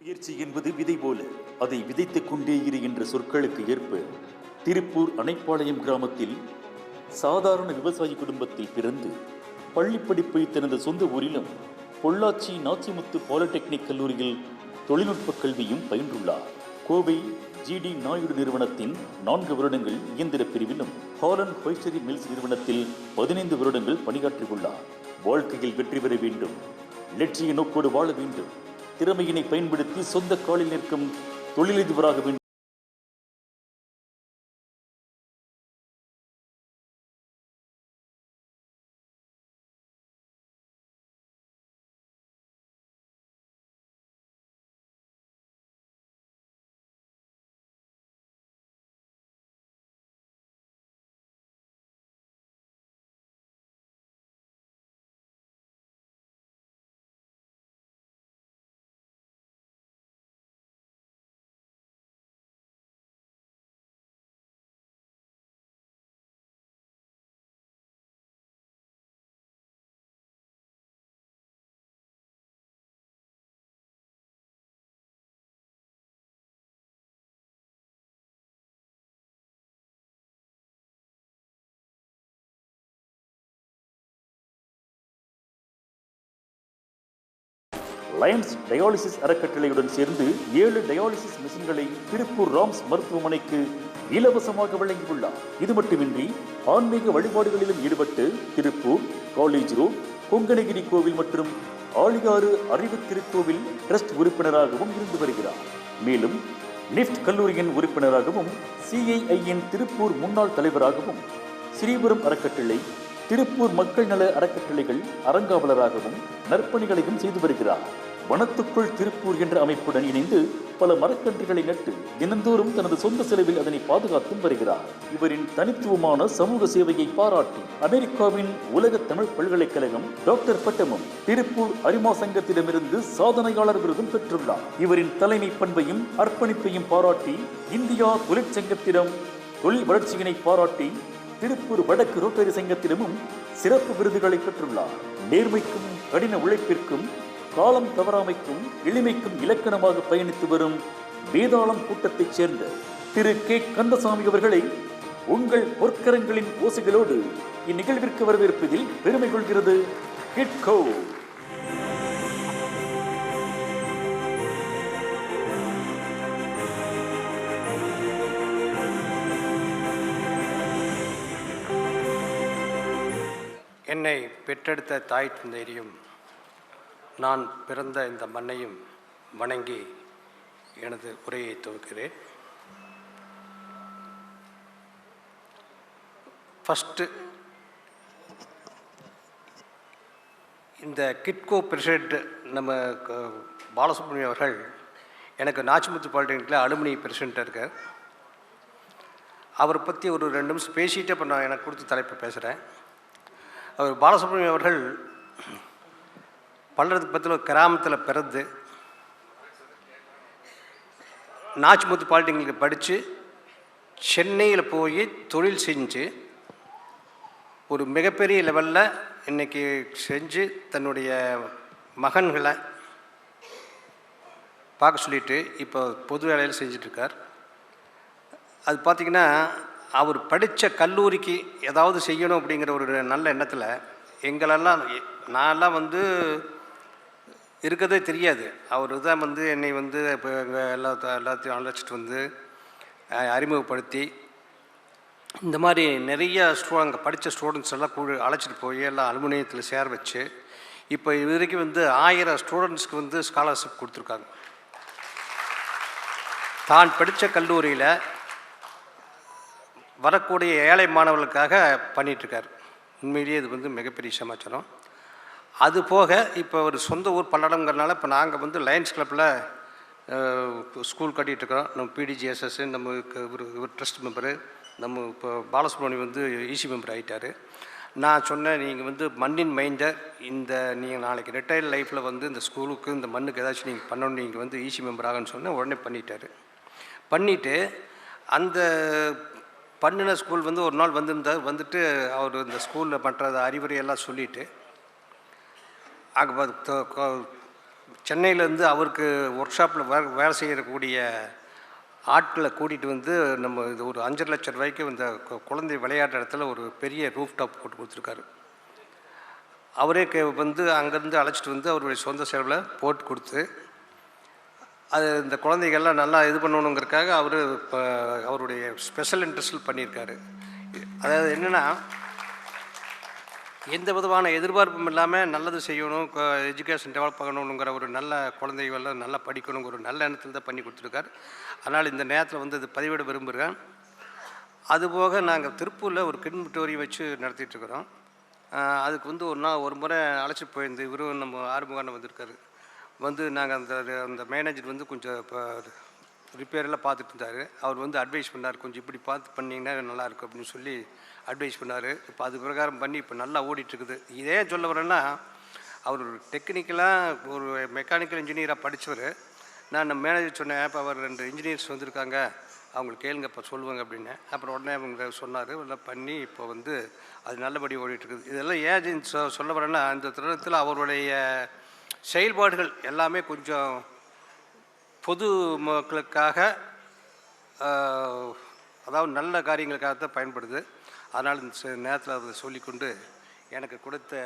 முயற்சி என்பது விதை போல அதை விதைத்துக் கொண்டே இரு என்ற சொற்களுக்கு ஏற்ப திருப்பூர் அணைப்பாளையம் கிராமத்தில் சாதாரண விவசாயி குடும்பத்தில் பிறந்து பள்ளி படிப்பை தனது சொந்த ஊரிலும் பொள்ளாச்சி நாச்சிமுத்து பாலிடெக்னிக் கல்லூரியில் தொழில்நுட்ப கல்வியும் பயின்றுள்ளார். கோவை ஜிடி நாயுடு நிறுவனத்தின் 4 வருடங்கள் இயந்திர பிரிவிலும் ஹாலண்ட் ஹொய்ஸ்டரி மில்ஸ் நிறுவனத்தில் 15 வருடங்கள் பணியாற்றியுள்ளார். வாழ்க்கையில் வெற்றி பெற வேண்டும், லட்சிய நோக்கோடு வாழ வேண்டும், திறமையினை பயன்படுத்தி சொந்த காலில் நிற்கும் தொழிலதிபராக வேண்டும். லயன்ஸ் டயாலிசிஸ் அறக்கட்டளையுடன் சேர்ந்து 7 டயாலிசிஸ் மிஷின்களை திருப்பூர் ராம்ஸ் மருத்துவமனைக்கு இலவசமாக வழங்கியுள்ளார். இது மட்டுமின்றி ஆன்மீக வழிபாடுகளிலும் ஈடுபட்டு திருப்பூர் காலேஜ் ரோட், கொங்கணகிரி கோவில் மற்றும் ஆழியாறு அறிவு திருக்கோவில் டிரஸ்ட் உறுப்பினராகவும் இருந்து வருகிறார். மேலும் நிஃப்ட் கல்லூரியின் உறுப்பினராகவும், சிஐஐயின் திருப்பூர் முன்னாள் தலைவராகவும், ஸ்ரீபுரம் அறக்கட்டளை, திருப்பூர் மக்கள் நல அறக்கட்டளைகள் அறங்காவலராகவும் நற்பணிகளையும் செய்து வருகிறார். வனத்துக்குள் திருப்பூர் என்ற அமைப்புடன் இணைந்து பல மரக்கன்றுகளை நட்டு தினந்தோறும் தனது சொந்த செலவில் அதனை பாதுகாத்தும் வருகிறார். இவரின் தனித்துவமான சமூக சேவையை பாராட்டி அமெரிக்காவின் உலக தமிழ் பல்கலைக்கழகம் டாக்டர் பட்டமும் திருப்பூர் அரிமா சங்கத்திடமிருந்து சாதனையாளர் விருதும் பெற்றுள்ளார். இவரின் தலைமை பண்பையும் அர்ப்பணிப்பையும் பாராட்டி இந்தியா தொழிற்சங்கத்திடம் தொழில் வளர்ச்சியினை பாராட்டி திருப்பூர் வடக்கு ரோட்டரி சங்கத்திடமும் சிறப்பு விருதுகளை பெற்றுள்ளார். நேர்மைக்கும் கடின உழைப்பிற்கும் காலம் தவறாமைக்கும் எளிமைக்கும் இலக்கணமாக பயணித்து வரும் வேதாளம் கூட்டத்தைச் சேர்ந்த திரு கே கந்தசாமி அவர்களை உங்கள் பொற்கரங்களின் ஓசைகளோடு இந்நிகழ்விற்கு வரவேற்பதில் பெருமை கொள்கிறது கிட்கோ. என்னை பெற்றெடுத்த தாய் தந்தையரையும் நான் பிறந்த இந்த மண்ணையும் வணங்கி எனது உரையை துவக்கிறேன். ஃபஸ்ட்டு இந்த கிட்கோ பிரசிடெண்ட் நம்ம பாலசுப்ரமணியம் அவர்கள் எனக்கு நாச்சிமுத்து பாலிடெக்னிக்கில் அலுமினி பிரசிடெண்ட்டாக இருக்கார். அவரை பற்றி ஒரு 2 நிமிஷம் பேசிகிட்டே இப்போ நான் எனக்கு கொடுத்த தலைப்பை பேசுகிறேன். அவர் பாலசுப்ரமணியம் அவர்கள் பல்லடத்துக்கு கிராமத்தில் பிறந்து நாச்சிமுத்து பாலிடெக்னிக்கில் படித்து சென்னையில் போய் தொழில் செஞ்சு ஒரு மிகப்பெரிய லெவலில் இன்றைக்கி செஞ்சு தன்னுடைய மகன்களை பார்க்க சொல்லிட்டு இப்போ பொது வேலையில் செஞ்சிட்ருக்கார். அது பார்த்திங்கன்னா அவர் படித்த கல்லூரிக்கு ஏதாவது செய்யணும் அப்படிங்கிற ஒரு நல்ல எண்ணத்தில் எங்களெல்லாம் நான்லாம் இருக்கிறதே தெரியாது. அவர் தான் என்னை இப்போ எங்கள் எல்லாத்தையும் அழைச்சிட்டு அறிமுகப்படுத்தி இந்த மாதிரி நிறைய அங்கே படித்த ஸ்டூடெண்ட்ஸ் எல்லாம் அழைச்சிட்டு போய் எல்லாம் அலுமினியத்தில் சேர வச்சு இப்போ இது வரைக்கும் 1000 ஸ்டூடெண்ட்ஸ்க்கு ஸ்காலர்ஷிப் கொடுத்துருக்காங்க. தான் படித்த கல்லூரியில் வரக்கூடிய ஏழை மாணவர்களுக்காக பண்ணிகிட்ருக்கார். உண்மையிலேயே இது மிகப்பெரிய சமாச்சாரம். அது போக இப்போ ஒரு சொந்த ஊர் பல்லடங்கிறனால இப்போ நாங்கள் லயன்ஸ் கிளப்பில் ஸ்கூல் கட்டிகிட்ருக்கோம். நம்ம பிடிஜிஎஸ்எஸ், நம்ம இவர் ட்ரஸ்ட் மெம்பரு, நம்ம இப்போ பாலசுப்ரமணியம் ஈசி மெம்பர் ஆகிட்டார். நான் சொன்னேன், நீங்கள் மண்ணின் மைண்டர், நீங்கள் நாளைக்கு ரிட்டையர்ட் லைஃப்பில் இந்த ஸ்கூலுக்கு இந்த மண்ணுக்கு ஏதாச்சும் நீங்கள் பண்ணணும், நீங்கள் ஈசி மெம்பர் ஆகன்னு சொன்னேன். உடனே பண்ணிவிட்டு அந்த பண்ணின ஸ்கூல் ஒரு நாள் வந்துட்டு அவர் இந்த ஸ்கூலில் பண்ணுற அறிவுரையெல்லாம் சொல்லிவிட்டு அங்கே சென்னையிலேருந்து அவருக்கு ஒர்க் ஷாப்பில் வேலை செய்யக்கூடிய ஆட்களை கூட்டிகிட்டு வந்து நம்ம இது ஒரு 5.5 லட்சம் ரூபாய்க்கு இந்த குழந்தை விளையாட்டு இடத்துல ஒரு பெரிய ரூஃப் டாப் போட்டு கொடுத்துருக்காரு. அவரே வந்து அங்கேருந்து அழைச்சிட்டு வந்து அவருடைய சொந்த செலவில் போட்டு கொடுத்து அது இந்த குழந்தைகள்லாம் நல்லா இது பண்ணணுங்கிறதுக்காக அவர் இப்போ அவருடைய ஸ்பெஷல் இன்ட்ரெஸ்டில் பண்ணியிருக்காரு. அதாவது என்னென்னா, எந்த விதமான எதிர்பார்ப்பும் இல்லாமல் நல்லது செய்யணும், எஜுகேஷன் டெவலப் பண்ணணுங்கிற ஒரு நல்ல குழந்தைகள்லாம் நல்லா படிக்கணுங்கிற ஒரு நல்ல எண்ணத்தில் தான் பண்ணி கொடுத்துருக்காரு. அதனால் இந்த நேரத்தில் வந்து அது பதிவிட விரும்புகிறேன். அதுபோக நாங்கள் திருப்பூரில் ஒரு கிட்மிட்டோரி வச்சு நடத்திட்டுருக்குறோம். அதுக்கு வந்து ஒரு முறை அழைச்சிட்டு போயிருந்து இவரும் நம்ம ஆறுமுகான வந்திருக்காரு. வந்து நாங்கள் அந்த மேனேஜர் வந்து கொஞ்சம் இப்போ ரிப்பேரெல்லாம் பார்த்துட்டு இருந்தார். அவர் வந்து அட்வைஸ் பண்ணார், கொஞ்சம் இப்படி பார்த்து பண்ணிங்கன்னா நல்லாயிருக்கும் அப்படின்னு சொல்லி அட்வைஸ் பண்ணார். இப்போ அது பிரகாரம் பண்ணி இப்போ நல்லா ஓடிட்டுருக்குது. இதே சொல்ல வரேன்னா, அவர் ஒரு டெக்னிக்கலாக ஒரு மெக்கானிக்கல் இன்ஜினியராக படித்தவர். நான் நம்ம மேனேஜர் சொன்னேன், இப்போ அவர் 2 இன்ஜினியர்ஸ் வந்திருக்காங்க, அவங்களுக்கு கேளுங்க இப்போ சொல்லுவாங்க அப்படின்னு. அப்புறம் உடனே அவங்க சொன்னார், எல்லாம் பண்ணி இப்போ வந்து அது நல்லபடி ஓடிட்டுருக்குது. இதெல்லாம் ஏன் சொல்ல வரேன்னா, இந்த தருணத்தில் அவருடைய செயல்பாடுகள் எல்லாமே கொஞ்சம் பொது மக்களுக்காக, அதாவது நல்ல காரியங்களுக்காக தான் பயன்படுது. அதனால் இந்த நேரத்தில் அதை சொல்லிக்கொண்டு எனக்கு கொடுத்த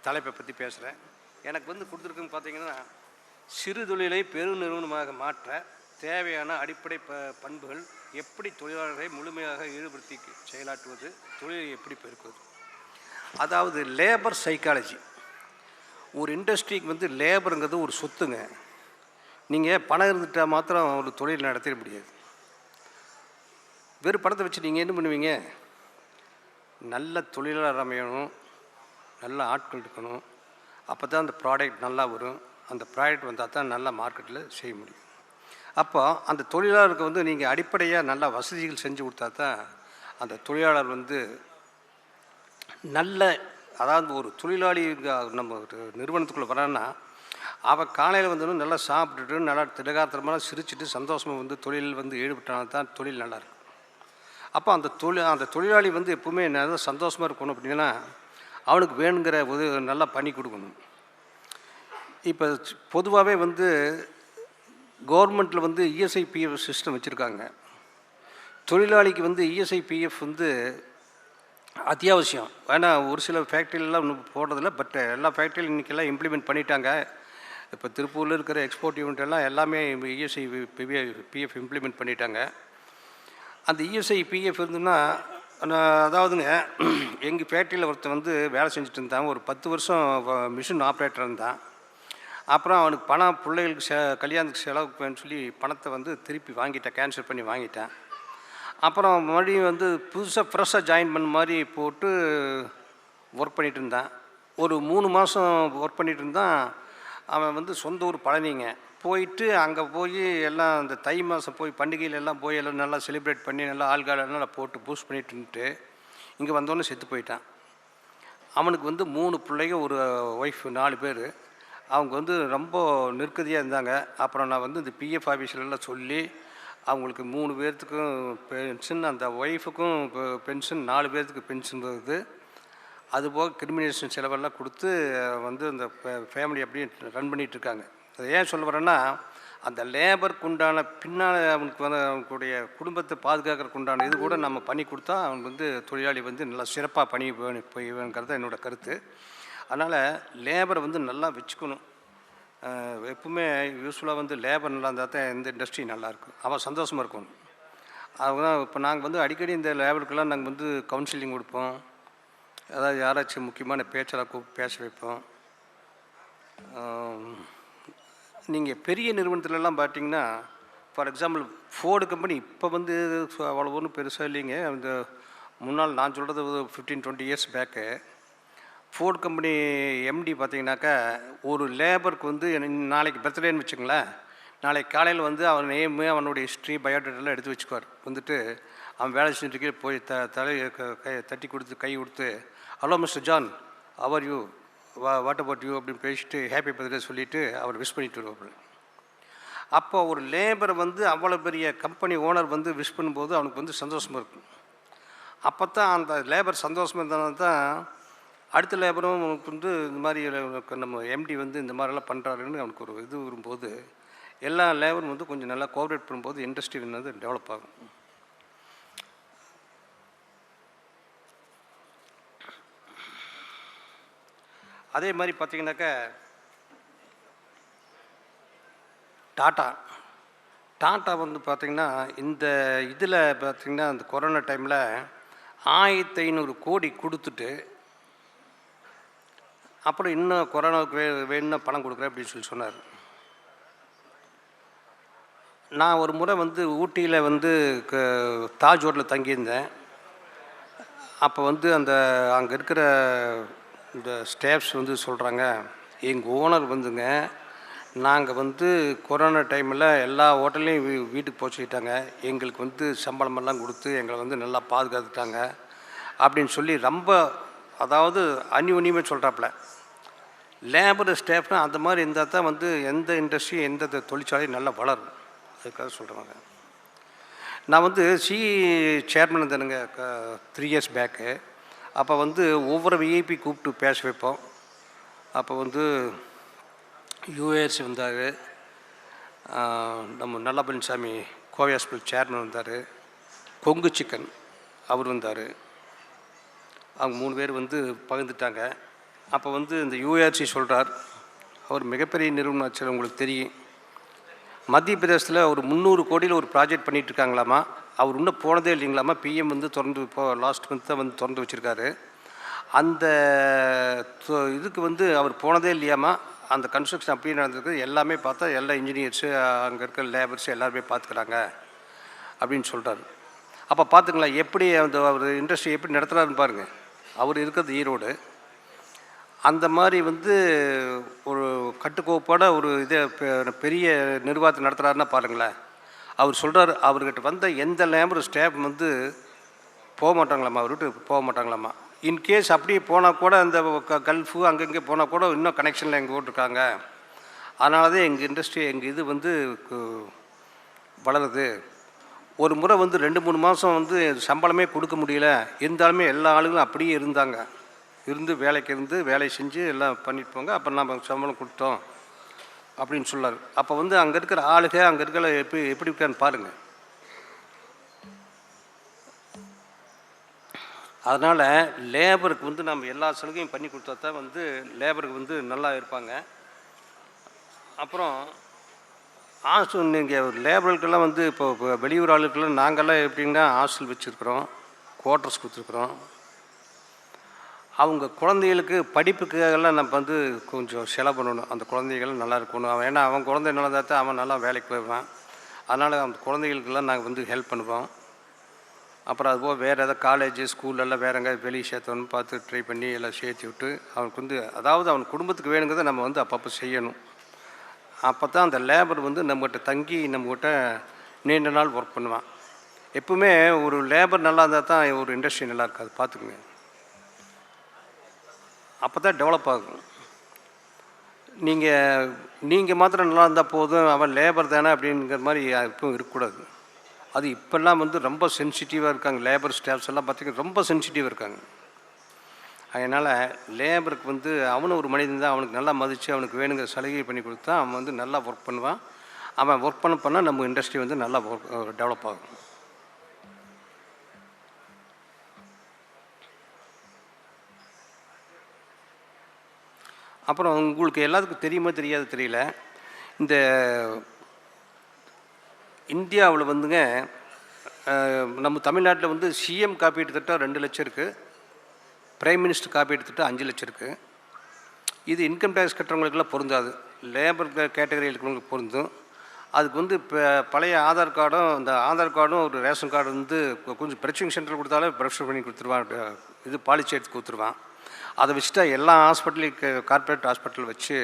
தலைப்பை பற்றி பேசுகிறேன். எனக்கு வந்து கொடுத்துருக்குன்னு பார்த்தீங்கன்னா, சிறு தொழிலை பெருநிறுவனமாக மாற்ற தேவையான அடிப்படை பண்புகள், எப்படி தொழிலாளர்களை முழுமையாக ஈடுபடுத்தி செயலாற்றுவது, தொழிலை எப்படி பெருக்குவது. அதாவது லேபர் சைக்காலஜி. ஒரு இண்டஸ்ட்ரிக்கு வந்து லேபருங்கிறது ஒரு சொத்துங்க. நீங்கள் பணம் இருந்துட்டால் மாத்திரம் ஒரு தொழில் நடத்திட முடியாது. வெறும் பணத்தை வச்சு நீங்கள் என்ன பண்ணுவீங்க? நல்ல தொழிலாளர் அமையணும், நல்ல ஆட்கள் இருக்கணும். அப்போ தான் அந்த ப்ராடக்ட் நல்லா வரும். அந்த ப்ராடக்ட் வந்தால் தான் நல்லா மார்க்கெட்டில் செய்ய முடியும். அப்போ அந்த தொழிலாளருக்கு வந்து நீங்கள் அடிப்படையாக நல்ல வசதிகள் செஞ்சு கொடுத்தா தான் அந்த தொழிலாளர் வந்து நல்ல, அதாவது ஒரு தொழிலாளி நம்ம நிறுவனத்துக்குள்ளே வரான்னா, அவள் காலையில் வந்து நல்லா சாப்பிட்டுட்டு நல்லா திடகாத்திரமாக சிரிச்சுட்டு சந்தோஷமாக வந்து தொழில் வந்து ஈடுபட்டால் தான் தொழில் நல்லாயிருக்கும். அப்போ அந்த தொழிலாளி வந்து எப்பவுமே நல்லா சந்தோஷமாக இருக்கணும் அப்படின்னா, அவனுக்கு வேணுங்கிற நல்லா பண்ணி கொடுக்கணும். இப்போ பொதுவாகவே வந்து கவர்மெண்ட்டில் வந்து இஎஸ்ஐபிஎஃப் சிஸ்டம் வச்சுருக்காங்க. தொழிலாளிக்கு வந்து இஎஸ்ஐபிஎஃப் வந்து அத்தியாவசியம். ஏன்னா ஒரு சில ஃபேக்ட்ரியிலலாம் ஒன்றும் போடுறதில்ல, பட் எல்லா ஃபேக்ட்ரியிலும் இன்றைக்கெல்லாம் இம்ப்ளிமெண்ட் பண்ணிட்டாங்க. இப்போ திருப்பூரில் இருக்கிற எக்ஸ்போர்ட் யூனிட் எல்லாம் எல்லாமே இஎஸ்ஐபிஎஃப் இம்ப்ளிமெண்ட் பண்ணிட்டாங்க. அந்த இஎஸ்ஐபிஎஃப் இருந்துன்னா, அதாவதுங்க, எங்கள் ஃபேக்ட்ரியில் ஒருத்தர் வந்து வேலை செஞ்சுட்டு இருந்தான். ஒரு 10 வருஷம் மிஷின் ஆப்ரேட்டர் இருந்தான். அப்புறம் அவனுக்கு பணம் பிள்ளைகளுக்கு கல்யாணத்துக்கு செலவுக்குன்னு சொல்லி பணத்தை வந்து திருப்பி வாங்கிட்டேன், கேன்சல் பண்ணி வாங்கிட்டேன். அப்புறம் மறுபடியும் வந்து புதுசாக ஃப்ரெஷ்ஷாக ஜாயின் பண்ண மாதிரி போட்டு ஒர்க் பண்ணிகிட்டு இருந்தான். ஒரு 3 மாதம் ஒர்க் பண்ணிகிட்டு இருந்தான். அவன் வந்து சொந்த ஊர் பழனிங்க. போயிட்டு அங்கே போய் எல்லாம் அந்த தை மாதம் போய் பண்டிகையில் எல்லாம் போய் எல்லாம் நல்லா செலிப்ரேட் பண்ணி நல்லா ஆள்காலெல்லாம் நல்லா போட்டு பூஸ்ட் பண்ணிட்டு இருந்துட்டு இங்கே வந்தோன்னே செத்து போயிட்டான். அவனுக்கு வந்து 3 பிள்ளைங்க, ஒரு ஒய்ஃப், 4 பேர். அவங்க வந்து ரொம்ப நெருக்கதியாக இருந்தாங்க. அப்புறம் நான் வந்து இந்த பிஎஃப் ஆஃபீஸ்லாம் சொல்லி அவங்களுக்கு 3 பேர்த்துக்கும் பென்ஷன், அந்த ஒய்ஃபுக்கும் பென்ஷன், 4 பேர்த்துக்கு பென்ஷன் வருது. அதுபோக கிரிமினேஷன் செலவெல்லாம் கொடுத்து வந்து அந்த ஃபேமிலி அப்படியே ரன் பண்ணிகிட்ருக்காங்க. அதை ஏன் சொல்ல வரேன்னா, அந்த லேபருக்கு உண்டான பின்னால் அவனுக்கு வந்து அவனுடைய குடும்பத்தை பாதுகாக்கிறதுக்கு உண்டான இது கூட நம்ம பண்ணி கொடுத்தா அவனுக்கு வந்து தொழிலாளி வந்து நல்லா சிறப்பாக பண்ணி போய்ங்கிறது என்னோடய கருத்து. அதனால் லேபரை வந்து நல்லா வச்சுக்கணும். எப்பவுமே யூஸ்ஃபுல்லாக வந்து லேபர் நல்லா இருந்தால் தான் எந்த இண்டஸ்ட்ரி நல்லாயிருக்கும், அவன் சந்தோஷமாக இருக்கணும். அவங்க தான் இப்போ நாங்கள் வந்து அடிக்கடி இந்த லேபருக்கெல்லாம் நாங்கள் வந்து கவுன்சிலிங் கொடுப்போம். அதாவது யாராச்சும் முக்கியமான பேச்செல்லாம் கூப்பிட்டு பேச வைப்போம். நீங்கள் பெரிய நிறுவனத்துலலாம் பார்த்தீங்கன்னா, ஃபார் எக்ஸாம்பிள் ஃபோர்டு கம்பெனி இப்போ வந்து அவ்வளோ ஒன்றும் பெருசாக இல்லைங்க. அந்த முன்னால் நான் சொல்கிறது 15-20 years back Ford company MD பார்த்தீங்கன்னாக்கா, ஒரு லேபருக்கு வந்து நாளைக்கு பர்த்டேன்னு வச்சுங்களேன், நாளைக்கு காலையில் வந்து அவன் நேமு, அவனுடைய ஹிஸ்ட்ரி, பயோடேட்டெல்லாம் எடுத்து வச்சுக்குவார். வந்துட்டு அவன் வேலை செஞ்சுட்டு போய் தலையை தட்டி கொடுத்து கை கொடுத்து, hello mister John, how are you, what about you அப்படின்னு பேசிட்டு ஹாப்பி பர்த்டே சொல்லிவிட்டு அவர் விஷ் பண்ணிட்டு வருவார். அப்போ ஒரு லேபரை வந்து அவ்வளோ பெரிய கம்பெனி ஓனர் வந்து விஷ் பண்ணும்போது அவனுக்கு வந்து சந்தோஷமாக இருக்கும். அப்போ தான் அந்த லேபர் சந்தோஷமாக இருந்தால் தான் அடுத்த லேபரும் அவனுக்கு வந்து இந்த மாதிரி நம்ம எம்டி வந்து இந்த மாதிரிலாம் பண்ணுறாருன்னு அவனுக்கு ஒரு இது வரும்போது எல்லா லேபரும் வந்து கொஞ்சம் நல்லா கோஆப்ரேட் பண்ணும்போது இண்டஸ்ட்ரி வந்து டெவலப் ஆகும். அதே மாதிரி பார்த்திங்கனாக்கா டாட்டா வந்து பார்த்திங்கன்னா இந்த இதில் பார்த்திங்கன்னா அந்த கொரோனா டைமில் 1500 கோடி கொடுத்துட்டு அப்புறம் இன்னும் கொரோனாவுக்கு வேணும்னா பணம் கொடுக்குறேன் அப்படின்னு சொல்லி சொன்னார். நான் ஒரு முறை வந்து ஊட்டியில் வந்து தாஜ் ஹோட்டலில் தங்கியிருந்தேன். அப்போ வந்து அங்கே இருக்கிற இந்த ஸ்டாஃப்ஸ் வந்து சொல்கிறாங்க, எங்கள் ஓனர் வந்துங்க நாங்கள் வந்து கொரோனா டைமில் எல்லா ஹோட்டல்லையும் வீட்டுக்கு போக சொல்லிட்டாங்க, எங்களுக்கு வந்து சம்பளமெல்லாம் கொடுத்து எங்களை வந்து நல்லா பாதுகாத்துட்டாங்க அப்படின்னு சொல்லி ரொம்ப அதாவது அந்யுன்யமாக சொல்கிறாப்புல. லேபர் ஸ்டாஃப்னால் அந்த மாதிரி இருந்தால் தான் வந்து எந்த இண்டஸ்ட்ரி எந்த தொழிற்சாலையும் நல்லா வளரும். அதுக்காக சொல்கிறாங்க. நான் வந்து சேர்மன் இருந்தேனுங்க 3 இயர்ஸ் பேக்கு. அப்போ வந்து ஒவ்வொரு விஐபி கூப்பிட்டு பேச வைப்போம். அப்போ வந்து யூஏஎஸ் வந்தார், நம்ம நல்லபழனிசாமி கோவை ஹாஸ்பிட்டல் சேர்மன் வந்தார், கொங்கு சிக்கன் அவர் வந்தார். அவங்க 3 பேர் வந்து பகிர்ந்துட்டாங்க. அப்போ வந்து இந்த யூஏஆர்சி சொல்கிறார், அவர் மிகப்பெரிய நிறுவனம் ஆச்சு, உங்களுக்கு தெரியும். மத்திய பிரதேசத்தில் ஒரு 300 கோடியில் ஒரு ப்ராஜெக்ட் பண்ணிகிட்ருக்காங்களாமா. அவர் இன்னும் போனதே இல்லைங்களாமா. பிஎம் வந்து திறந்து இப்போ லாஸ்ட் மந்த் தான் வந்து திறந்து வச்சுருக்காரு. அந்த இதுக்கு வந்து அவர் போனதே இல்லையாமா. அந்த கன்ஸ்ட்ரக்ஷன் அப்படியே நடந்திருக்கு. எல்லாமே பார்த்தா எல்லா இன்ஜினியர்ஸு அங்கே இருக்கிற லேபர்ஸு எல்லாருமே பார்த்துக்கிறாங்க அப்படின்னு சொல்கிறார். அப்போ பார்த்துங்களா எப்படி அவர் இண்டஸ்ட்ரி எப்படி நடத்துகிறாருன்னு பாருங்கள். அவர் இருக்கிறது ஈரோடு. அந்த மாதிரி வந்து ஒரு கட்டுக்கோப்போட ஒரு இதை பெரிய நிர்வாகத்தை நடத்துகிறாருன்னா பாருங்களேன். அவர் சொல்கிறார், அவர்கிட்ட வந்த எந்த லேபர் ஸ்டாஃப் வந்து போக மாட்டாங்களாம்மா, அவர் விட்டு போக மாட்டாங்களாம்மா. இன்கேஸ் அப்படியே போனால் கூட அந்த கல்ஃபு அங்கங்கே போனால் கூட இன்னும் கனெக்ஷனில் எங்கள் போட்டிருக்காங்க. அதனால தான் எங்கள் இண்டஸ்ட்ரி எங்கள் இது வந்து வளருது. ஒரு முறை வந்து 2-3 மாதம் வந்து சம்பளமே கொடுக்க முடியல, இருந்தாலுமே எல்லா ஆளுங்களும் அப்படியே இருந்து வேலைக்கு இருந்து வேலையை செஞ்சு எல்லாம் பண்ணிட்டு போங்க, அப்போ நம்ம சம்பளம் கொடுத்தோம் அப்படின்னு சொல்லார். அப்போ வந்து அங்கே இருக்கிற ஆளுக அங்கே இருக்கிற எப்படி இருக்கான்னு பாருங்கள். அதனால் லேபருக்கு வந்து நம்ம எல்லா சலுகையும் பண்ணி கொடுத்தா தான் வந்து லேபருக்கு வந்து நல்லா இருப்பாங்க. அப்புறம் நீங்கள் லேபர்களுக்கெல்லாம் வந்து இப்போ வெளியூர் ஆளுக்கெல்லாம் நாங்கள்லாம் எப்படின்னா ஹாஸ்டல் வச்சுருக்குறோம், குவார்ட்டர்ஸ் கொடுத்துருக்குறோம். அவங்க குழந்தைகளுக்கு படிப்புக்காகலாம் நம்ம வந்து கொஞ்சம் செலவு பண்ணணும். அந்த குழந்தைகள் நல்லா இருக்கணும். ஏன்னா அவன் குழந்தை நல்லா தான் அவன் நல்லா வேலைக்கு போயிடுவான். அதனால் அந்த குழந்தைகளுக்கெல்லாம் நாங்கள் வந்து ஹெல்ப் பண்ணுவோம். அப்புறம் அதுபோல் வேறு ஏதாவது காலேஜு ஸ்கூலெல்லாம் வேறு எங்கேயாவது வெளியே சேர்த்தோன்னு பார்த்து ட்ரை பண்ணி எல்லாம் சேர்த்து விட்டு அவனுக்கு வந்து அதாவது அவன் குடும்பத்துக்கு வேணுங்கிறத நம்ம வந்து அப்பப்போ செய்யணும். அப்போ தான் அந்த லேபர் வந்து நம்மகிட்ட தங்கி நம்மகிட்ட நீண்ட நாள் ஒர்க் பண்ணுவான். எப்பவுமே ஒரு லேபர் நல்லா இருந்தால் தான் ஒரு இண்டஸ்ட்ரி நல்லா இருக்காது, பார்த்துக்குங்க. அப்போ தான் டெவலப் ஆகும். நீங்கள் மாத்திரம் நல்லா இருந்தால் போதும், அவன் லேபர் தானே அப்படிங்கிற மாதிரி எப்பவும் இருக்கக்கூடாது. அது இப்போல்லாம் வந்து ரொம்ப சென்சிட்டிவாக இருக்காங்க. லேபர் ஸ்டாஃப்ஸ் எல்லாம் பார்த்திங்கன்னா ரொம்ப சென்சிட்டிவாக இருக்காங்க. அதனால் லேபருக்கு வந்து அவனும் ஒரு மனிதன் தான், அவனுக்கு நல்லா மதித்து அவனுக்கு வேணுங்கிற சலுகை பண்ணி கொடுத்தா அவன் வந்து நல்லா ஒர்க் பண்ணுவான். அவன் ஒர்க் பண்ணால் நம்ம இண்டஸ்ட்ரி வந்து நல்லா டெவலப் ஆகும். அப்புறம் உங்களுக்கு எல்லாத்துக்கும் தெரியுமா தெரியாது தெரியல, இந்த இந்தியாவில் வந்துங்க நம்ம தமிழ்நாட்டில் வந்து சிஎம் காப்பீட்டு திட்டம் 2 லட்சம் இருக்குது, பிரைம் மினிஸ்டர் காப்பீட்டு திட்டம் 5 லட்சம் இருக்குது. இது இன்கம் டேக்ஸ் கட்டுறவங்களுக்கெல்லாம் பொருந்தாது, லேபர் கேட்டகரியில் இருக்கிறவங்களுக்கு பொருந்தும். அதுக்கு வந்து இப்போ பழைய ஆதார் கார்டும் இந்த ஆதார் கார்டும் ஒரு ரேஷன் கார்டு வந்து கொஞ்சம் பிரச்சனை சென்டர் கொடுத்தாலே ப்ரெஷர் பண்ணி கொடுத்துருவான், இது பாலிசி எடுத்து கொடுத்துருவான். அதை வச்சுட்டா எல்லா ஹாஸ்பிட்டலையும் கார்ப்பரேட் ஹாஸ்பிட்டல் வச்சு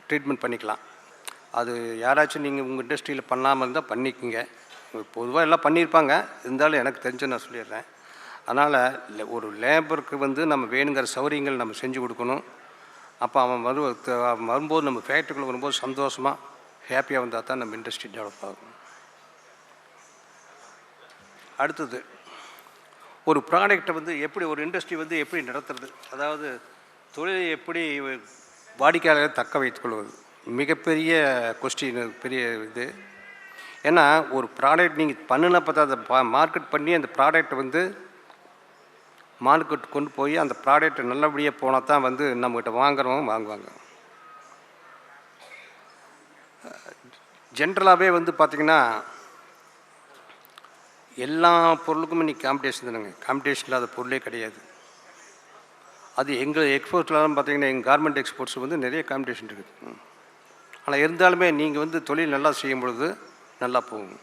ட்ரீட்மெண்ட் பண்ணிக்கலாம். அது யாராச்சும் நீங்கள் உங்கள் இண்டஸ்ட்ரியில் பண்ணாமல் இருந்தால் பண்ணிக்கோங்க. பொதுவாக எல்லாம் பண்ணியிருப்பாங்க, இருந்தாலும் எனக்கு தெரிஞ்சு நான் சொல்லிடுறேன். அதனால் ஒரு லேபருக்கு வந்து நம்ம வேணுங்கிற சௌகரியங்கள் நம்ம செஞ்சு கொடுக்கணும். அப்போ அவன் வரும்போது நம்ம ஃபேக்ட்ரிக்குள்ளே வரும்போது சந்தோஷமாக ஹாப்பியாக வந்தால் தான் நம்ம இண்டஸ்ட்ரி டெவலப் ஆகும். அடுத்தது ஒரு ப்ராடக்டை வந்து எப்படி ஒரு இண்டஸ்ட்ரி வந்து எப்படி நடத்துறது, அதாவது தொழிலை எப்படி வாடிக்கையாளரை தக்க வைத்துக்கொள்வது, மிகப்பெரிய கொஸ்டின், பெரிய இது. ஏன்னா ஒரு ப்ராடக்ட் நீங்கள் பண்ணின பார்த்தா அதை மார்க்கெட் பண்ணி அந்த ப்ராடக்ட்டை வந்து மார்க்கெட் கொண்டு போய் அந்த ப்ராடக்ட் நல்லபடியாக போனால் தான் வந்து நம்மகிட்ட வாங்குறவங்க வாங்குவாங்க. ஜென்ரலாகவே வந்து பார்த்திங்கன்னா எல்லா பொருளுக்கும் இன்றைக்கி காம்படிஷன் தானுங்க. காம்படிஷன் இல்லாத பொருளே கிடையாது. அது எங்கள் எக்ஸ்போர்ட்லாம் பார்த்திங்கன்னா எங்கள் கார்மெண்ட் எக்ஸ்போர்ட்ஸ் வந்து நிறைய காம்படிஷன் இருக்குது. ஆனால் இருந்தாலுமே நீங்கள் வந்து தொழில் நல்லா செய்யும் பொழுது நல்லா போகும்.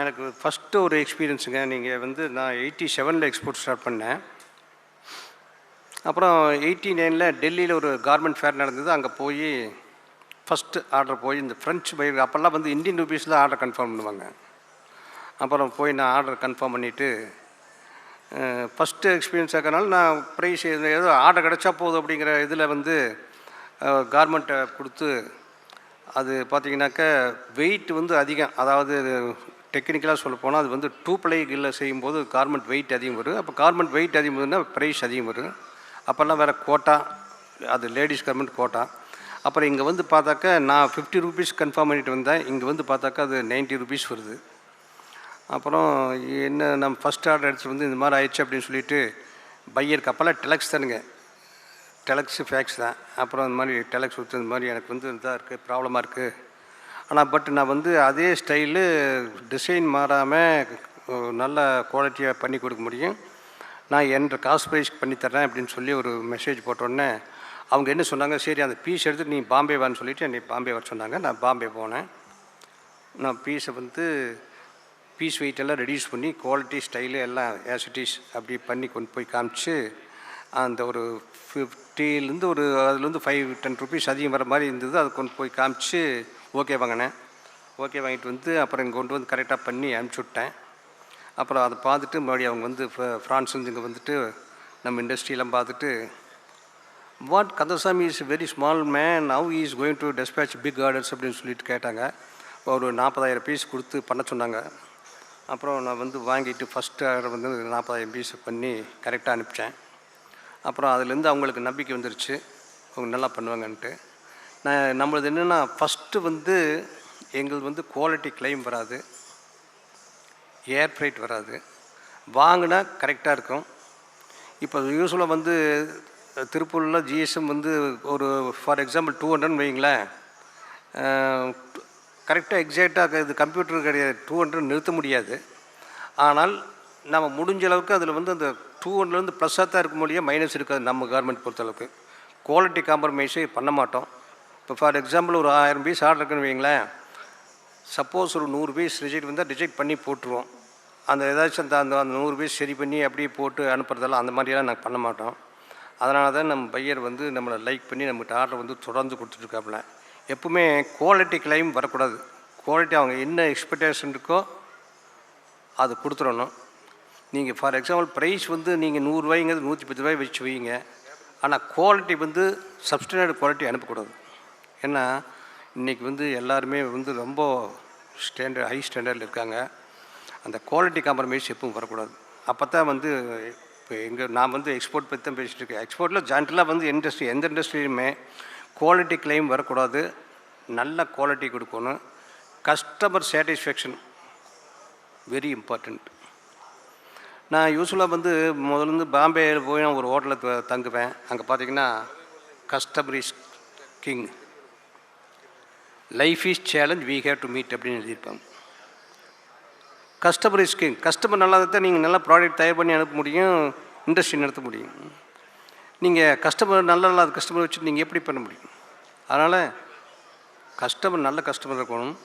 எனக்கு ஃபஸ்ட்டு ஒரு எக்ஸ்பீரியன்ஸுங்க. நீங்கள் வந்து நான் 87 எக்ஸ்போர்ட் ஸ்டார்ட் பண்ணேன். அப்புறம் 89 டெல்லியில் ஒரு கார்மெண்ட் ஃபேர் நடந்தது. அங்கே போய் ஃபஸ்ட்டு ஆர்டர் போய் இந்த ஃப்ரெஞ்சு பையர் அப்போல்லாம் வந்து இந்தியன் ருபீஸில் ஆர்டர் கன்ஃபார்ம் பண்ணுவாங்க. அப்புறம் போய் நான் ஆர்டர் கன்ஃபார்ம் பண்ணிவிட்டு ஃபஸ்ட்டு எக்ஸ்பீரியன்ஸ் ஆகிறனால நான் ப்ரைஸ் ஏதோ ஆர்டர் கிடச்சா போதும் அப்படிங்கிற இதில் வந்து கார்மெண்ட்டை கொடுத்து அது பார்த்திங்கனாக்கா வெயிட் வந்து அதிகம். அதாவது டெக்னிக்கலாக சொல்ல போனால் அது வந்து 2 ப்ளைகளில் செய்யும்போது கார்மெண்ட் வெயிட் அதிகம் வரும். அப்போ கார்மெண்ட் வெயிட் அதிகம் வருதுன்னா ப்ரைஸ் அதிகம் வரும். அப்போல்லாம் வேறு கோட்டா, அது லேடிஸ் கார்மெண்ட் கோட்டா. அப்புறம் இங்கே வந்து பார்த்தாக்கா நான் 50 ரூபீஸ் கன்ஃபார்ம் பண்ணிட்டு வந்தேன். இங்கே வந்து பார்த்தாக்கா அது 90 ரூபீஸ் வருது. அப்புறம் என்ன நம்ம ஃபஸ்ட் ஆர்டர் எடுத்து வந்து இந்த மாதிரி ஆயிடுச்சு அப்படின்னு சொல்லிட்டு பையருக்கு அப்போல்லாம் டெலக்ஸ் தானுங்க, டெலக்ஸு ஃபேக்ஸ் தான். அப்புறம் இந்த மாதிரி டெலக்ஸ் கொடுத்து இந்த மாதிரி எனக்கு வந்து இதாக இருக்குது, ப்ராப்ளமாக இருக்குது. ஆனால் பட் நான் வந்து அதே ஸ்டைலு டிசைன் மாறாமல் நல்ல குவாலிட்டியாக பண்ணி கொடுக்க முடியும், நான் என்ற காஸ்ட் ப்ரைஸ்க்கு பண்ணித்தரேன் அப்படின்னு சொல்லி ஒரு மெசேஜ் போட்டோடனே அவங்க என்ன சொன்னாங்க, சரி அந்த பீஸ் எடுத்துகிட்டு நீ பாம்பே வான்னு சொல்லிவிட்டு என்னை பாம்பே வர சொன்னாங்க. நான் பாம்பே போனேன். நான் பீஸை வந்து பீஸ் வெயிட்டெல்லாம் ரெடியூஸ் பண்ணி குவாலிட்டி ஸ்டைலு எல்லாம் ஆசிட்டிஸ் அப்படி பண்ணி கொண்டு போய் காமிச்சு அந்த ஒரு 50லேருந்து ஒரு அதுலேருந்து 5-10 ரூபீஸ் அதிகம் வர மாதிரி இருந்தது. அதை கொண்டு போய் காமிச்சு ஓகே வாங்கினேன். ஓகே வாங்கிட்டு வந்து அப்புறம் இங்கே கொண்டு வந்து கரெக்டாக பண்ணி அனுப்பிச்சி விட்டேன். அப்புறம் அதை பார்த்துட்டு மறுபடியும் அவங்க வந்து ஃப்ரான்ஸ்லேருந்து இங்கே வந்துட்டு நம்ம இண்டஸ்ட்ரியெலாம் பார்த்துட்டு what Kandasamy is very small man, now is going to dispatch big orders அப்படின்னு சொல்லிட்டு கேட்டாங்க. ஒரு 40,000 பீஸ் கொடுத்து பண்ண சொன்னாங்க. அப்புறம் நான் வந்து வாங்கிட்டு ஃபஸ்ட்டு ஆர்டர் வந்து 40,000 பீஸ் பண்ணி கரெக்டாக அனுப்பிச்சேன். அப்புறம் அதுலேருந்து அவங்களுக்கு நம்பிக்கை வந்துருச்சு, அவங்க நல்லா பண்ணுவாங்கன்ட்டு. நம்மளது என்னென்னா ஃபஸ்ட்டு வந்து எங்களுக்கு வந்து குவாலிட்டி கிளைம் வராது, ஏர் ஃப்ரைட் வராது, வாங்கினா கரெக்டாக இருக்கும். இப்போ யூஸ்வலாக வந்து திருப்பூரில் ஜிஎஸ்எம் வந்து ஒரு ஃபார் எக்ஸாம்பிள் 200 வைங்களேன், கரெக்டாக எக்ஸாக்டாக இது கம்ப்யூட்டர் கிடையாது, 200 நிறுத்த முடியாது. ஆனால் நம்ம முடிஞ்ச அளவுக்கு அதில் வந்து அந்த 200லேருந்து ப்ளஸ்ஸாக தான் இருக்க முடியும், மைனஸ் இருக்காது. நம்ம கார்மெண்ட் பொறுத்தளவுக்கு குவாலிட்டி காம்ப்ரமைஸே பண்ண மாட்டோம். இப்போ ஃபார் எக்ஸாம்பிள் ஒரு 1000 பீஸ் ஆர்டர் இருக்குன்னு வைங்களேன், சப்போஸ் ஒரு 100 பீஸ் ரிஜெக்ட் வந்தால் ரிஜெக்ட் பண்ணி போட்டுருவோம். அந்த ஏதாச்சும் அந்த 100 பீஸ் சரி பண்ணி அப்படியே போட்டு அனுப்புறதெல்லாம் அந்த மாதிரியெல்லாம் நாங்கள் பண்ண மாட்டோம். அதனால தான் நம்ம பையர் வந்து நம்மளை லைக் பண்ணி நம்மகிட்ட ஆர்டர் வந்து தொடர்ந்து கொடுத்துட்ருக்காப்புல. எப்பவுமே குவாலிட்டி கிளைம் வரக்கூடாது. குவாலிட்டி அவங்க என்ன எக்ஸ்பெக்டேஷன் இருக்கோ அது கொடுத்துடணும். நீங்கள் ஃபார் எக்ஸாம்பிள் ப்ரைஸ் வந்து நீங்கள் 100 ரூபாய்ங்கிறது 110 ரூபாய் வச்சு வைங்க, ஆனால் குவாலிட்டி வந்து சப்ஸ்டாண்டர்ட் குவாலிட்டி அனுப்பக்கூடாது. ஏன்னா இன்றைக்கி வந்து எல்லாருமே வந்து ரொம்ப ஹை ஸ்டாண்டர்டில் இருக்காங்க. அந்த குவாலிட்டி காம்ப்ரமைஸ் எப்பவும் வரக்கூடாது. அப்போ தான் வந்து இப்போ நான் வந்து எக்ஸ்போர்ட் பற்றி தான் பேசிகிட்டு இருக்கேன். எக்ஸ்போர்ட்டில் ஜென்ரலாக வந்து எந்த இண்டஸ்ட்ரியுமே குவாலிட்டி கிளைம் வரக்கூடாது, நல்ல குவாலிட்டி கொடுக்கணும். Customer satisfaction very important. நான் யூஸ்வலாக வந்து முதல்ல பாம்பேயில் போய் நான் ஒரு ஹோட்டலில் தங்குவேன். அங்கே பார்த்திங்கன்னா customer is king, life is challenge, we have to meet அப்படின்னு எழுதியிருப்பாங்க. Customer is king. கஸ்டமர் நல்லா தான் நீங்கள் நல்லா ப்ராடக்ட் தயார் பண்ணி அனுப்ப முடியும், இண்டஸ்ட்ரி நடத்த முடியும். நீங்கள் கஸ்டமர் நல்லா இல்லாத கஸ்டமர் வச்சுட்டு நீங்கள் எப்படி பண்ண முடியும்? அதனால் கஸ்டமர் நல்ல கஸ்டமர் இருக்கணும்,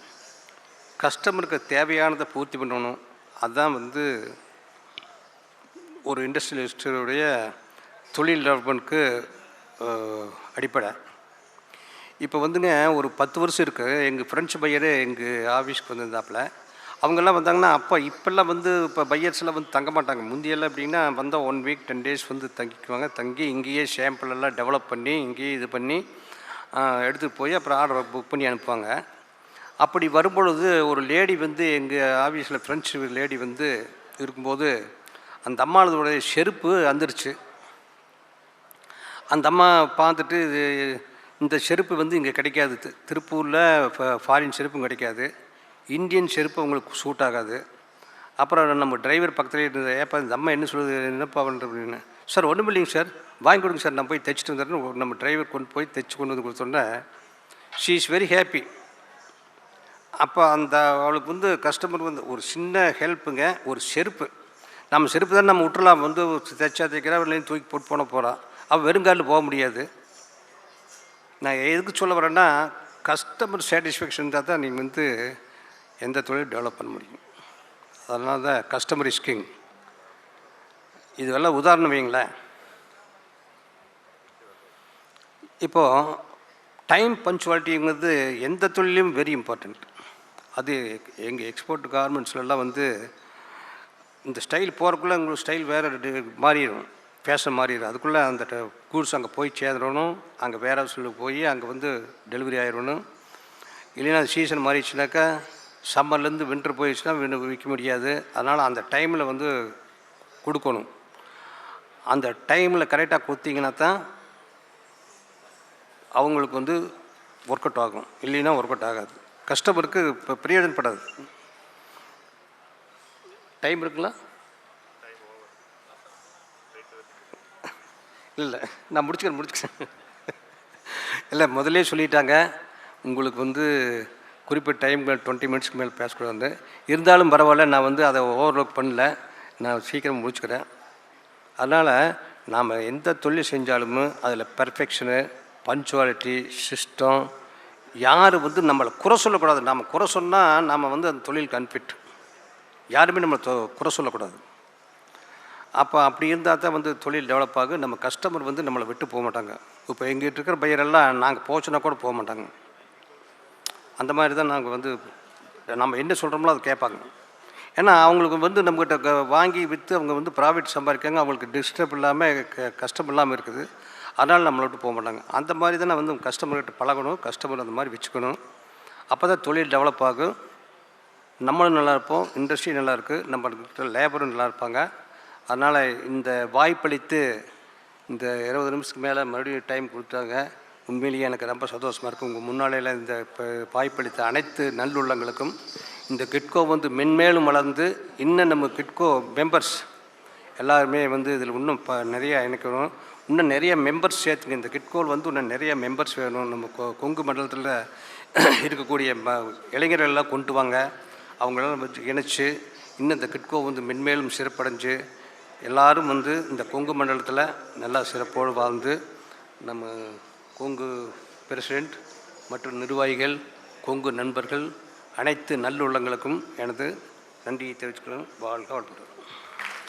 கஸ்டமருக்கு தேவையானதை பூர்த்தி பண்ணணும். அதுதான் வந்து ஒரு இண்டஸ்ட்ரியலிஸ்டுடைய தொழில் டெவலப்மெண்ட்க்கு அடிப்படை. இப்போ வந்துங்க ஒரு 10 வருஷம் இருக்குது. எங்கள் ஃப்ரெஞ்சு பையர் எங்கள் ஆஃபீஸ்க்கு வந்திருந்தாப்புல. அவங்கெல்லாம் வந்தாங்கன்னா இப்போல்லாம் வந்து இப்போ பையர்ஸ்லாம் வந்து தங்க மாட்டாங்க. முந்தியெல்லாம் எப்படின்னா வந்தால் 1 வீக் 10 டேஸ் வந்து தங்கிக்குவாங்க. தங்கி இங்கேயே ஷாம்பிளெல்லாம் டெவலப் பண்ணி இங்கேயே இது பண்ணி எடுத்துகிட்டு போய் அப்புறம் ஆர்டர் புக் பண்ணி அனுப்புவாங்க. அப்படி வரும்பொழுது ஒரு லேடி வந்து எங்கள் ஆஃபீஸில் ஃப்ரெண்ட்ஸ் லேடி வந்து இருக்கும்போது அந்த அம்மாவோடைய செருப்பு வந்துருச்சு. அந்த அம்மா பார்த்துட்டு இந்த செருப்பு வந்து இங்கே கிடைக்காது, திருப்பூரில் ஃபாரின் செருப்பும் கிடைக்காது, இந்தியன் செருப்பு உங்களுக்கு சூட் ஆகாது. அப்புறம் நம்ம டிரைவர் பக்கத்துலேயே இருந்தது, ஏப்பா இந்த அம்மா என்ன சொல்லுது, என்னப்பா பண்ணுற அப்படின்னு. சார் ஒன்றும் இல்லைங்க சார், வாங்கி கொடுங்க சார், நான் போய் தைச்சிட்டு வந்துடுறேன்னு நம்ம டிரைவர் கொண்டு போய் தைச்சி கொண்டு வந்து கொடுத்தோன்னே ஷீ இஸ் வெரி ஹாப்பி. அப்போ அந்த அவளுக்கு வந்து கஸ்டமர் வந்து ஒரு சின்ன ஹெல்ப்புங்க, ஒரு செருப்பு, நம்ம செருப்பு தான் நம்ம விட்டுலாம் வந்து தைச்சா தைக்கிறா இல்லைன்னு தூக்கி போட்டு போகிறான். அவள் வெறுங்காலில் போக முடியாது. நான் எதுக்கு சொல்ல வரேன்னா, கஸ்டமர் சாட்டிஸ்ஃபேக்ஷன் இருந்தால் தான் நீங்கள் வந்து எந்த தொழிலும் டெவலப் பண்ண முடியும். அதனால தான் கஸ்டமர் இஸ் கிங். இதுவெல்லாம் உதாரணம் வைங்களேன். இப்போது டைம் பங்க்சுவாலிட்டிங்கிறது எந்த தொழிலையும் வெரி இம்பார்ட்டண்ட். அது எங்கள் எக்ஸ்போர்ட் கார்மெண்ட்ஸ்லாம் வந்து இந்த ஸ்டைல் போகிறக்குள்ளே உங்களுக்கு ஸ்டைல் வேறு மாறிடும், ஃபேஷன் மாறிடும். அதுக்குள்ளே அந்த கூட்ஸ் அங்கே போய் சேர்ந்துடணும், அங்கே வேர் ஹவுஸில் போய் அங்கே வந்து டெலிவரி ஆகிடணும். இல்லைன்னா சீசன் மாறிடுச்சுனாக்கா சம்மர்லேருந்து வின்டர் போயிடுச்சுன்னா விற்க முடியாது. அதனால் அந்த டைமில் வந்து கொடுக்கணும். அந்த டைமில் கரெக்டாக கொடுத்தீங்கன்னா தான் அவங்களுக்கு வந்து ஒர்க் அவுட் ஆகும், இல்லைன்னா ஒர்க் அவுட் ஆகாது. கஸ்டமருக்கு இப்போ பிரயோஜனப்படாது. டைம் இருக்குங்களா? இல்லை, நான் முடிச்சுக்கிறேன். இல்லை, முதலே சொல்லிட்டாங்க உங்களுக்கு வந்து குறிப்பிட்ட டைம்கள் 20 மினிட்ஸ்க்கு மேலே பேசக்கூடாது. இருந்தாலும் பரவாயில்ல, நான் வந்து அதை ஓவர்லோக் பண்ணல, நான் சீக்கிரம் முடிச்சுக்கிறேன். அதனால் நாம் எந்த தொழில் செஞ்சாலும் அதில் பெர்ஃபெக்ஷனு, பஞ்சுவாலிட்டி, சிஸ்டம், யார் வந்து நம்மளை குறை சொல்லக்கூடாது. நம்ம குறை சொன்னால் நாம் வந்து அந்த தொழிலுக்கு அன்ஃபிட். யாருமே நம்மளை குறை சொல்லக்கூடாது. அப்போ அப்படி இருந்தால் தான் வந்து தொழில் டெவலப் ஆகும். நம்ம கஸ்டமர் வந்து நம்மளை விட்டு போக மாட்டாங்க. இப்போ எங்கிட்ட இருக்கிற பையரெல்லாம் நாங்கள் போச்சுன்னா கூட போக மாட்டாங்க. அந்த மாதிரி தான் நாங்கள் வந்து நம்ம என்ன சொல்கிறோமோ அதை கேட்பாங்க. ஏன்னா அவங்களுக்கு வந்து நம்மக்கிட்ட வாங்கி விற்று அவங்க வந்து ப்ராஃபிட் சம்பாதிக்காங்க, அவங்களுக்கு டிஸ்டர்ப் இல்லாமல் கஷ்டம் இல்லாமல் இருக்குது. அதனால் நம்மளை விட்டு போக மாட்டாங்க. அந்த மாதிரி தான் வந்து கஸ்டமர்கிட்ட பழகணும், கஸ்டமர் அந்த மாதிரி வச்சுக்கணும். அப்போ தான் தொழில் டெவலப் ஆகும். நம்மளும் நல்லா இருப்போம், இண்டஸ்ட்ரி நல்லா இருக்குது, நம்மக்கிட்ட லேபரும் நல்லா இருப்பாங்க. அதனால் இந்த வாய்ப்பளித்து இந்த 20 நிமிஷத்துக்கு மேலே மறுபடியும் டைம் கொடுத்தாங்க. உண்மையிலேயே எனக்கு ரொம்ப சந்தோஷமாக இருக்குது. உங்கள் முன்னாலையில் இந்த வாய்ப்பளித்த அனைத்து நல்லுள்ளங்களுக்கும் இந்த கிட்கோ வந்து மென்மேலும் வளர்ந்து இன்னும் நம்ம கிட்கோ மெம்பர்ஸ் எல்லாருமே வந்து இதில் இன்னும் நிறையா இணைக்கணும். இன்னும் நிறைய மெம்பர்ஸ் சேர்த்துங்க. இந்த கிட்கோவில் வந்து இன்னும் நிறைய மெம்பர்ஸ் வேணும். நம்ம கொங்கு மண்டலத்தில் இருக்கக்கூடிய இளைஞர்கள் எல்லாம் கொண்டு வாங்க. அவங்களெல்லாம் வச்சு இணைச்சி இன்னும் இந்த கிட்கோ வந்து மென்மேலும் சிறப்படைஞ்சு எல்லோரும் வந்து இந்த கொங்கு மண்டலத்தில் நல்லா சிறப்போடு வாழ்ந்து நம்ம கொங்கு பிரசிடெண்ட் மற்றும் நிர்வாகிகள், கொங்கு நண்பர்கள், அனைத்து நல்லுள்ளங்களுக்கும் எனது நன்றியை தெரிவிச்சுக்கிறேன். வாழ்க வளமுடன்.